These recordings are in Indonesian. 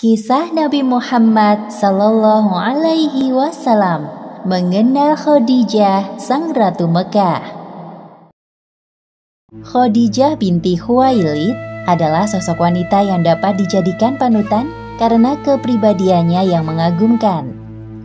Kisah Nabi Muhammad Sallallahu Alaihi Wasallam mengenal Khadijah, sang Ratu Mekah. Khadijah binti Khuwailid adalah sosok wanita yang dapat dijadikan panutan karena kepribadiannya yang mengagumkan.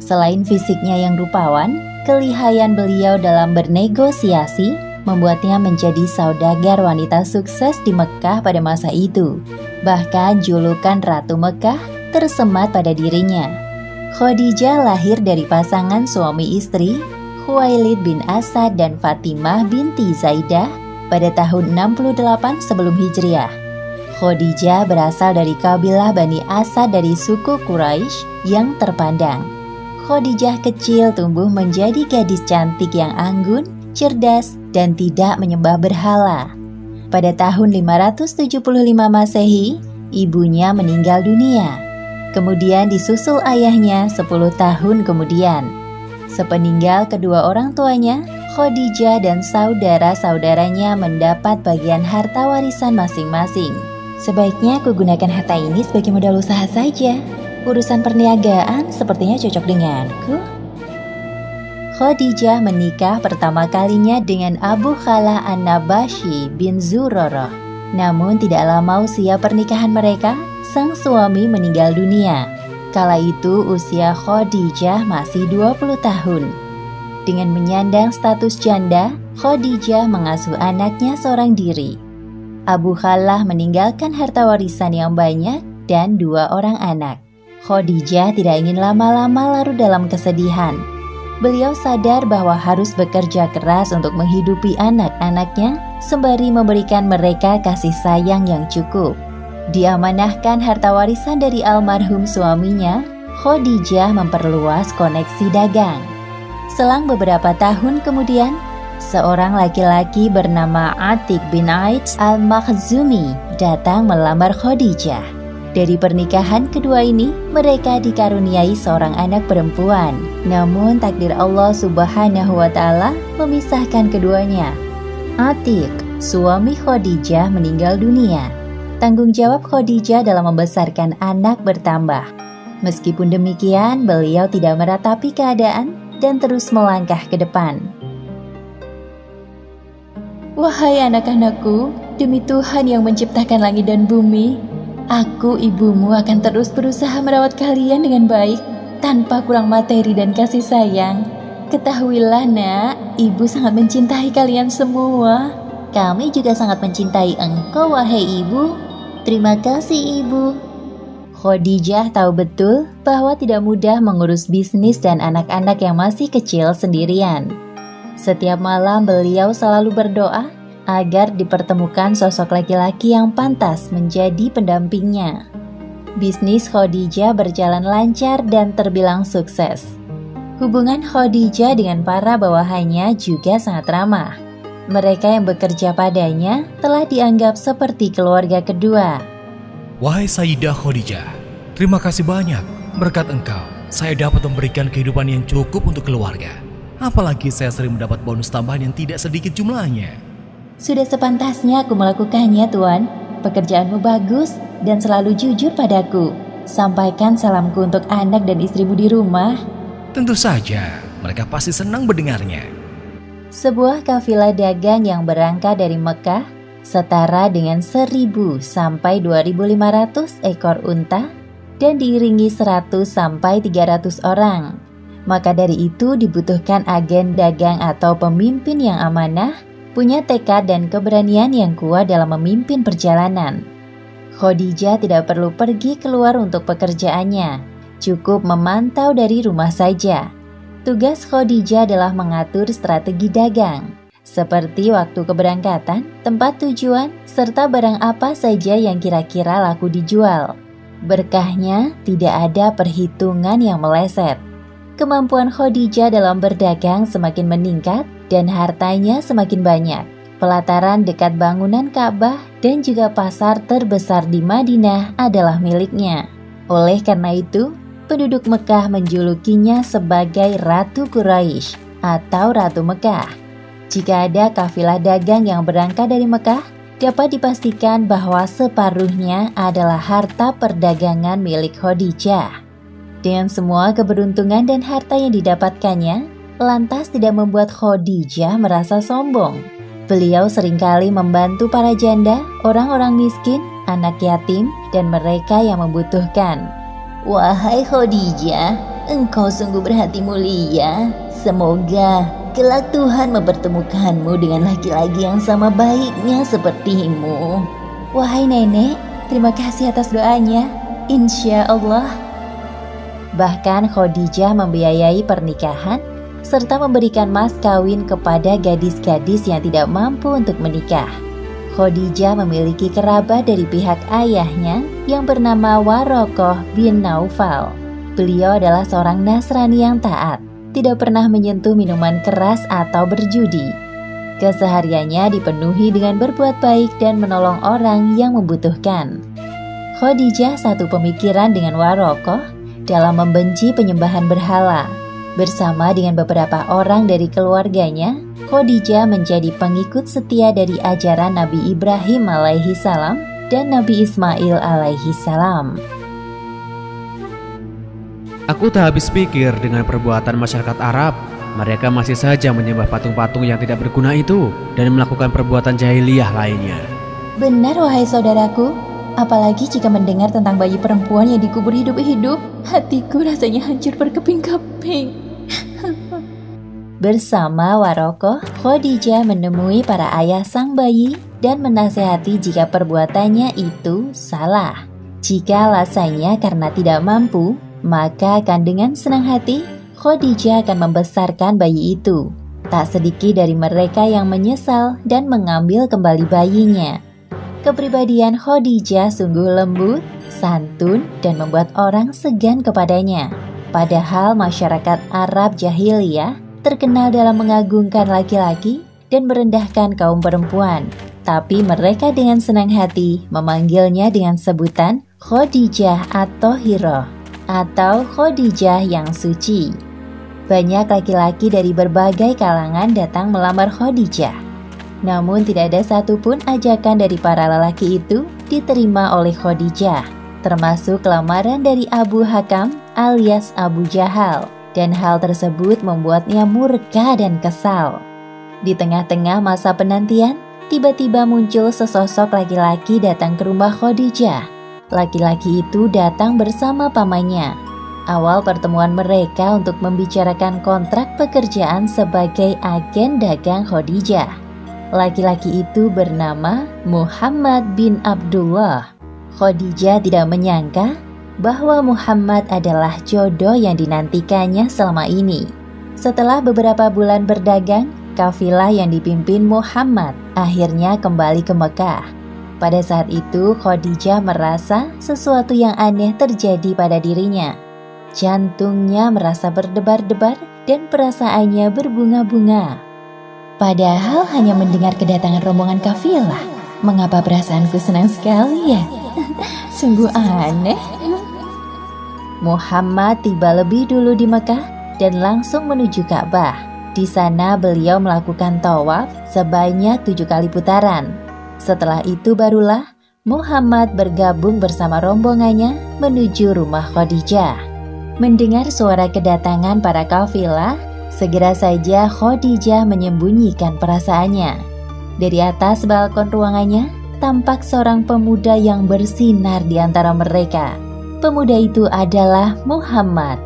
Selain fisiknya yang rupawan, kelihayan beliau dalam bernegosiasi membuatnya menjadi saudagar wanita sukses di Mekah pada masa itu. Bahkan julukan Ratu Mekah tersemat pada dirinya. Khadijah lahir dari pasangan suami istri Khuwailid bin Asad dan Fatimah binti Zaidah pada tahun 68 sebelum Hijriah. Khadijah berasal dari kabilah Bani Asad dari suku Quraisy yang terpandang. Khadijah kecil tumbuh menjadi gadis cantik yang anggun, cerdas, dan tidak menyembah berhala. Pada tahun 575 Masehi, ibunya meninggal dunia. Kemudian disusul ayahnya 10 tahun kemudian. Sepeninggal kedua orang tuanya, Khadijah dan saudara-saudaranya mendapat bagian harta warisan masing-masing. Sebaiknya aku gunakan harta ini sebagai modal usaha saja. Urusan perniagaan sepertinya cocok denganku. Khadijah menikah pertama kalinya dengan Abu Khalah An-Nabashi bin Zurarah. Namun tidak lama usia pernikahan mereka, sang suami meninggal dunia. Kala itu usia Khadijah masih 20 tahun. Dengan menyandang status janda, Khadijah mengasuh anaknya seorang diri. Abu Khalah meninggalkan harta warisan yang banyak dan 2 orang anak. Khadijah tidak ingin lama-lama larut dalam kesedihan. Beliau sadar bahwa harus bekerja keras untuk menghidupi anak-anaknya sembari memberikan mereka kasih sayang yang cukup. Diamanahkan harta warisan dari almarhum suaminya, Khadijah memperluas koneksi dagang. Selang beberapa tahun kemudian, seorang laki-laki bernama Atik bin Aids al-Makhzumi datang melamar Khadijah. Dari pernikahan kedua ini, mereka dikaruniai seorang anak perempuan. Namun takdir Allah Subhanahu wa Ta'ala memisahkan keduanya. Atik, suami Khadijah, meninggal dunia. Tanggung jawab Khadijah dalam membesarkan anak bertambah. Meskipun demikian, beliau tidak meratapi keadaan dan terus melangkah ke depan. Wahai anak-anakku, demi Tuhan yang menciptakan langit dan bumi, aku, ibumu, akan terus berusaha merawat kalian dengan baik, tanpa kurang materi dan kasih sayang. Ketahuilah nak, ibu sangat mencintai kalian semua. Kami juga sangat mencintai engkau, wahai ibu. Terima kasih, ibu. Khadijah tahu betul bahwa tidak mudah mengurus bisnis dan anak-anak yang masih kecil sendirian. Setiap malam beliau selalu berdoa agar dipertemukan sosok laki-laki yang pantas menjadi pendampingnya. Bisnis Khadijah berjalan lancar dan terbilang sukses. Hubungan Khadijah dengan para bawahannya juga sangat ramah. Mereka yang bekerja padanya telah dianggap seperti keluarga kedua. Wahai Sayyidah Khadijah, terima kasih banyak. Berkat engkau, saya dapat memberikan kehidupan yang cukup untuk keluarga. Apalagi saya sering mendapat bonus tambahan yang tidak sedikit jumlahnya. Sudah sepantasnya aku melakukannya, Tuan. Pekerjaanmu bagus dan selalu jujur padaku. Sampaikan salamku untuk anak dan istrimu di rumah. Tentu saja, mereka pasti senang mendengarnya. Sebuah kafilah dagang yang berangkat dari Mekah setara dengan 1.000 sampai 2.500 ekor unta dan diiringi 100 sampai 300 orang. Maka dari itu dibutuhkan agen dagang atau pemimpin yang amanah, punya tekad dan keberanian yang kuat dalam memimpin perjalanan. Khadijah tidak perlu pergi keluar untuk pekerjaannya, cukup memantau dari rumah saja. Tugas Khadijah adalah mengatur strategi dagang, seperti waktu keberangkatan, tempat tujuan, serta barang apa saja yang kira-kira laku dijual. Berkahnya tidak ada perhitungan yang meleset. Kemampuan Khadijah dalam berdagang semakin meningkat dan hartanya semakin banyak. Pelataran dekat bangunan Ka'bah dan juga pasar terbesar di Madinah adalah miliknya. Oleh karena itu, penduduk Mekah menjulukinya sebagai Ratu Quraisy atau Ratu Mekah. Jika ada kafilah dagang yang berangkat dari Mekah, dapat dipastikan bahwa separuhnya adalah harta perdagangan milik Khadijah. Dengan semua keberuntungan dan harta yang didapatkannya, lantas tidak membuat Khadijah merasa sombong. Beliau seringkali membantu para janda, orang-orang miskin, anak yatim, dan mereka yang membutuhkan. Wahai Khadijah, engkau sungguh berhati mulia. Semoga kelak Tuhan mempertemukanmu dengan laki-laki yang sama baiknya sepertimu. Wahai nenek, terima kasih atas doanya. Insya Allah. Bahkan Khadijah membiayai pernikahan serta memberikan mas kawin kepada gadis-gadis yang tidak mampu untuk menikah. Khadijah memiliki kerabat dari pihak ayahnya yang bernama Warokoh bin Naufal. Beliau adalah seorang Nasrani yang taat, tidak pernah menyentuh minuman keras atau berjudi. Kesehariannya dipenuhi dengan berbuat baik dan menolong orang yang membutuhkan. Khadijah satu pemikiran dengan Warokoh dalam membenci penyembahan berhala. Bersama dengan beberapa orang dari keluarganya, Khadijah menjadi pengikut setia dari ajaran Nabi Ibrahim alaihi salam dan Nabi Ismail alaihi salam. Aku tak habis pikir dengan perbuatan masyarakat Arab. Mereka masih saja menyembah patung-patung yang tidak berguna itu dan melakukan perbuatan jahiliyah lainnya. Benar wahai saudaraku, apalagi jika mendengar tentang bayi perempuan yang dikubur hidup-hidup, hatiku rasanya hancur berkeping-keping. Bersama Warokoh, Khadijah menemui para ayah sang bayi dan menasihati jika perbuatannya itu salah. Jika alasannya karena tidak mampu, maka akan dengan senang hati Khadijah akan membesarkan bayi itu. Tak sedikit dari mereka yang menyesal dan mengambil kembali bayinya. Kepribadian Khadijah sungguh lembut, santun, dan membuat orang segan kepadanya. Padahal masyarakat Arab jahiliyah terkenal dalam mengagungkan laki-laki dan merendahkan kaum perempuan. Tapi mereka dengan senang hati memanggilnya dengan sebutan Khadijah atau Hiroh, atau Khadijah yang suci. Banyak laki-laki dari berbagai kalangan datang melamar Khadijah. Namun tidak ada satupun ajakan dari para lelaki itu diterima oleh Khadijah, termasuk lamaran dari Abu Hakam alias Abu Jahal, dan hal tersebut membuatnya murka dan kesal. Di tengah-tengah masa penantian, tiba-tiba muncul sesosok laki-laki datang ke rumah Khadijah. Laki-laki itu datang bersama pamannya. Awal pertemuan mereka untuk membicarakan kontrak pekerjaan sebagai agen dagang Khadijah. Laki-laki itu bernama Muhammad bin Abdullah. Khadijah tidak menyangka bahwa Muhammad adalah jodoh yang dinantikannya selama ini. Setelah beberapa bulan berdagang, kafilah yang dipimpin Muhammad akhirnya kembali ke Mekah. Pada saat itu, Khadijah merasa sesuatu yang aneh terjadi pada dirinya. Jantungnya merasa berdebar-debar dan perasaannya berbunga-bunga. Padahal hanya mendengar kedatangan rombongan kafilah, mengapa perasaanku senang sekali ya? Sungguh aneh. Muhammad tiba lebih dulu di Mekah dan langsung menuju Ka'bah. Di sana beliau melakukan tawaf sebanyak 7 kali putaran. Setelah itu barulah Muhammad bergabung bersama rombongannya menuju rumah Khadijah. Mendengar suara kedatangan para kafilah, segera saja Khadijah menyembunyikan perasaannya. Dari atas balkon ruangannya, tampak seorang pemuda yang bersinar di antara mereka. Pemuda itu adalah Muhammad.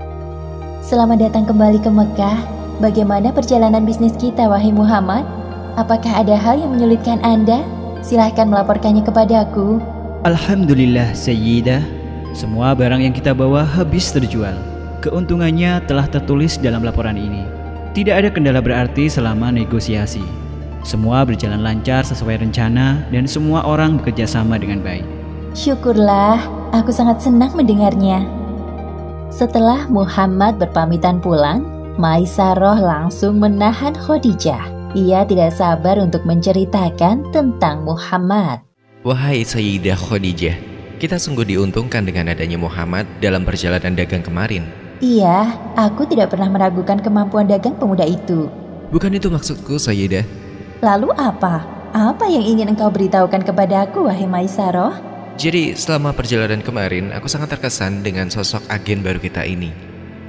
Selamat datang kembali ke Mekah. Bagaimana perjalanan bisnis kita, wahai Muhammad? Apakah ada hal yang menyulitkan Anda? Silahkan melaporkannya kepadaku. Alhamdulillah Sayyidah, semua barang yang kita bawa habis terjual. Keuntungannya telah tertulis dalam laporan ini. Tidak ada kendala berarti selama negosiasi. Semua berjalan lancar sesuai rencana dan semua orang bekerja sama dengan baik. Syukurlah, aku sangat senang mendengarnya. Setelah Muhammad berpamitan pulang, Maisarah langsung menahan Khadijah. Ia tidak sabar untuk menceritakan tentang Muhammad. Wahai Sayyidah Khadijah, kita sungguh diuntungkan dengan adanya Muhammad dalam perjalanan dagang kemarin. Iya, aku tidak pernah meragukan kemampuan dagang pemuda itu. Bukan itu maksudku, Sayyidah. Lalu apa? Apa yang ingin engkau beritahukan kepadaku, wahai Maisaroh? Jadi selama perjalanan kemarin, aku sangat terkesan dengan sosok agen baru kita ini.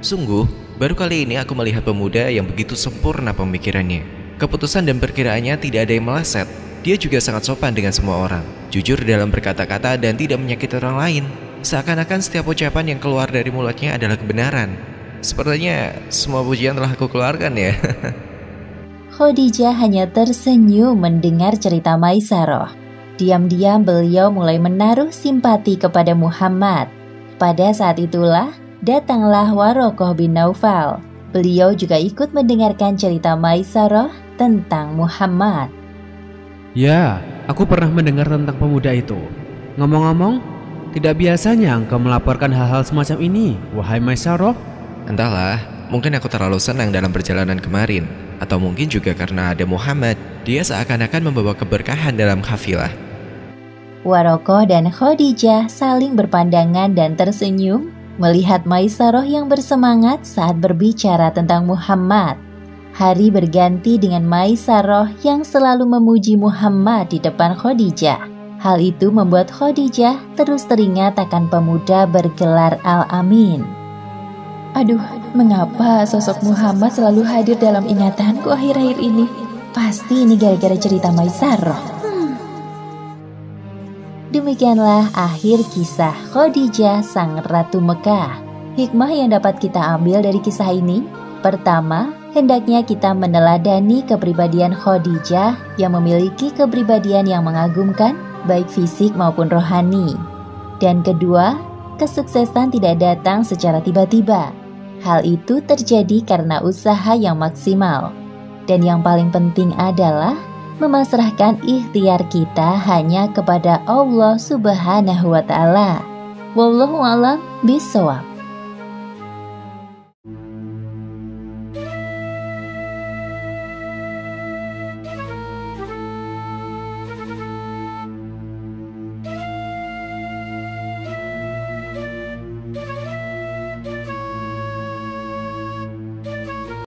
Sungguh, baru kali ini aku melihat pemuda yang begitu sempurna pemikirannya. Keputusan dan perkiraannya tidak ada yang meleset. Dia juga sangat sopan dengan semua orang, jujur dalam berkata-kata dan tidak menyakiti orang lain. Seakan-akan setiap ucapan yang keluar dari mulutnya adalah kebenaran. Sepertinya semua pujian telah aku keluarkan ya. Khadijah hanya tersenyum mendengar cerita Maisaroh. Diam-diam beliau mulai menaruh simpati kepada Muhammad. Pada saat itulah datanglah Waraqah bin Naufal. Beliau juga ikut mendengarkan cerita Maisaroh tentang Muhammad. Ya, aku pernah mendengar tentang pemuda itu. Ngomong-ngomong, tidak biasanya engkau melaporkan hal-hal semacam ini, wahai Maisaroh. Entahlah, mungkin aku terlalu senang dalam perjalanan kemarin. Atau mungkin juga karena ada Muhammad. Dia seakan-akan membawa keberkahan dalam kafilah. Waraqah dan Khadijah saling berpandangan dan tersenyum melihat Maisaroh yang bersemangat saat berbicara tentang Muhammad. Hari berganti dengan Maisaroh yang selalu memuji Muhammad di depan Khadijah. Hal itu membuat Khadijah terus teringat akan pemuda bergelar Al-Amin. Aduh, mengapa sosok Muhammad selalu hadir dalam ingatanku akhir-akhir ini? Pasti ini gara-gara cerita Maisaroh. Demikianlah akhir kisah Khadijah sang Ratu Mekah. Hikmah yang dapat kita ambil dari kisah ini: pertama, hendaknya kita meneladani kepribadian Khadijah yang memiliki kepribadian yang mengagumkan, baik fisik maupun rohani. Dan kedua, kesuksesan tidak datang secara tiba-tiba. Hal itu terjadi karena usaha yang maksimal. Dan yang paling penting adalah memasrahkan ikhtiar kita hanya kepada Allah Subhanahu wa Ta'ala. Wallahu a'lam bishawab.